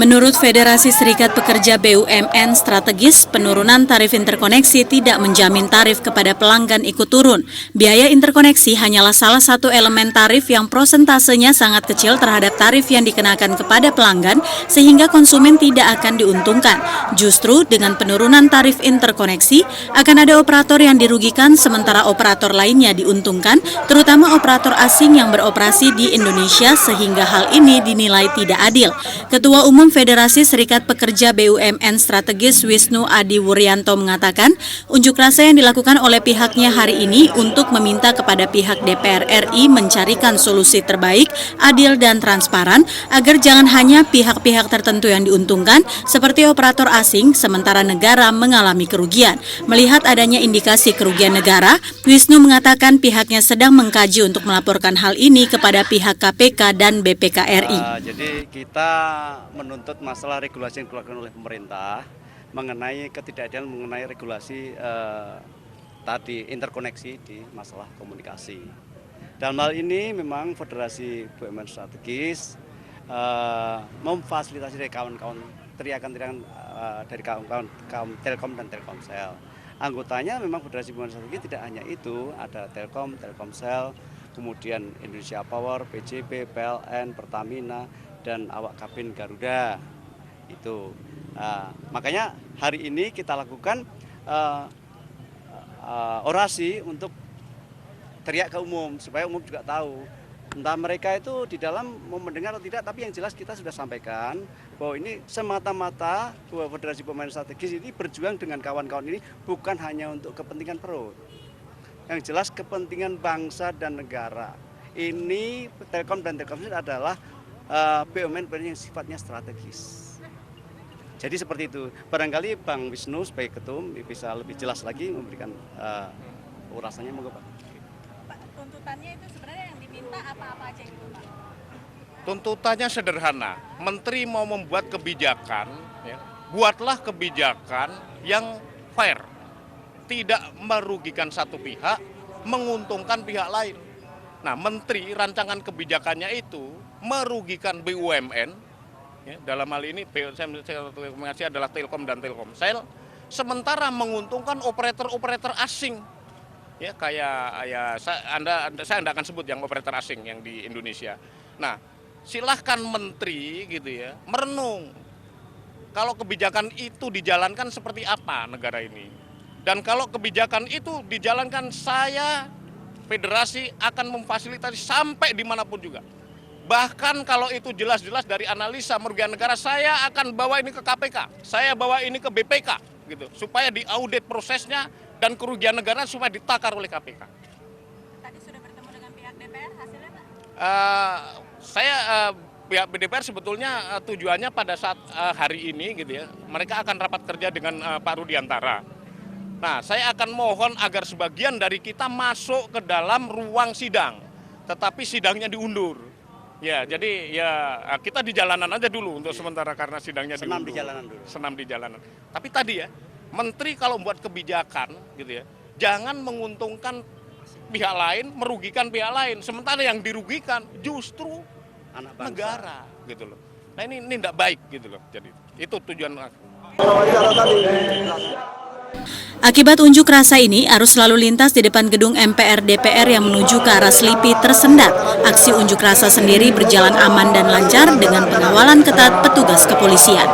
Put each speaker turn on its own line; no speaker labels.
Menurut Federasi Serikat Pekerja BUMN strategis, penurunan tarif interkoneksi tidak menjamin tarif kepada pelanggan ikut turun. Biaya interkoneksi hanyalah salah satu elemen tarif yang prosentasenya sangat kecil terhadap tarif yang dikenakan kepada pelanggan, sehingga konsumen tidak akan diuntungkan. Justru dengan penurunan tarif interkoneksi, akan ada operator yang dirugikan sementara operator lainnya diuntungkan, terutama operator asing yang beroperasi di Indonesia, sehingga hal ini dinilai tidak adil. Ketua Umum Federasi Serikat Pekerja BUMN Strategis Wisnu Adi Wuryanto mengatakan, unjuk rasa yang dilakukan oleh pihaknya hari ini untuk meminta kepada pihak DPR RI mencarikan solusi terbaik, adil dan transparan agar jangan hanya pihak-pihak tertentu yang diuntungkan seperti operator asing sementara negara mengalami kerugian. Melihat adanya indikasi kerugian negara, Wisnu mengatakan pihaknya sedang mengkaji untuk melaporkan hal ini kepada pihak KPK dan BPK-RI.
Jadi kita menuntut masalah regulasi yang dikeluarkan oleh pemerintah mengenai ketidakadilan mengenai regulasi tadi interkoneksi di masalah komunikasi. Dalam hal ini memang Federasi BUMN Strategis memfasilitasi dari kawan-kawan teriakan-teriakan dari kaum Telkom dan Telkomsel. Anggotanya memang Federasi BUMN Strategis tidak hanya itu, ada Telkom, Telkomsel, kemudian Indonesia Power, PJB, PLN, Pertamina, dan awak kabin Garuda itu. Makanya hari ini kita lakukan orasi untuk teriak ke umum supaya umum juga tahu. Entah mereka itu di dalam mau mendengar atau tidak, tapi yang jelas kita sudah sampaikan bahwa ini semata-mata bahwa Federasi BUMN Strategis ini berjuang dengan kawan-kawan ini bukan hanya untuk kepentingan perut. Yang jelas kepentingan bangsa dan negara. Ini Telkom dan Telkomsel adalah BUMN yang sifatnya strategis. Jadi seperti itu. Barangkali Bang Wisnu sebagai ketum bisa lebih jelas lagi memberikan urasannya, monggo Pak.
Pak, tuntutannya itu sebenarnya yang diminta apa-apa aja gitu Pak?
Tuntutannya sederhana. Menteri mau membuat kebijakan, ya, buatlah kebijakan yang fair, tidak merugikan satu pihak, menguntungkan pihak lain. Nah, Menteri rancangan kebijakannya itu merugikan BUMN, ya, dalam hal ini saya adalah Telkom dan Telkomsel, sementara menguntungkan operator-operator asing, ya kayak saya tidak akan sebut yang operator asing yang di Indonesia. Nah, silahkan Menteri gitu ya merenung kalau kebijakan itu dijalankan seperti apa negara ini, dan kalau kebijakan itu dijalankan saya Federasi akan memfasilitasi sampai dimanapun juga. Bahkan kalau itu jelas-jelas dari analisa merugikan negara, saya akan bawa ini ke KPK, saya bawa ini ke BPK, gitu, supaya diaudit prosesnya dan kerugian negara supaya ditakar oleh KPK.
Tadi sudah bertemu dengan pihak DPR, hasilnya Pak?
Pihak DPR sebetulnya tujuannya pada saat hari ini, gitu ya, mereka akan rapat kerja dengan Pak Rudiantara. Nah, saya akan mohon agar sebagian dari kita masuk ke dalam ruang sidang, tetapi sidangnya diundur. Ya, jadi ya kita di jalanan aja dulu untuk sementara karena sidangnya diundur.
Senam di jalanan dulu.
Senam di jalanan. Tapi tadi ya, Menteri kalau membuat kebijakan, gitu ya, jangan menguntungkan pihak lain, merugikan pihak lain. Sementara yang dirugikan justru
anak bangsa,
negara, gitu loh. Nah ini tidak baik, gitu loh. Jadi itu tujuan aku.
Akibat unjuk rasa ini, arus lalu lintas di depan gedung MPR DPR yang menuju ke arah Selipi tersendat. Aksi unjuk rasa sendiri berjalan aman dan lancar dengan pengawalan ketat petugas kepolisian.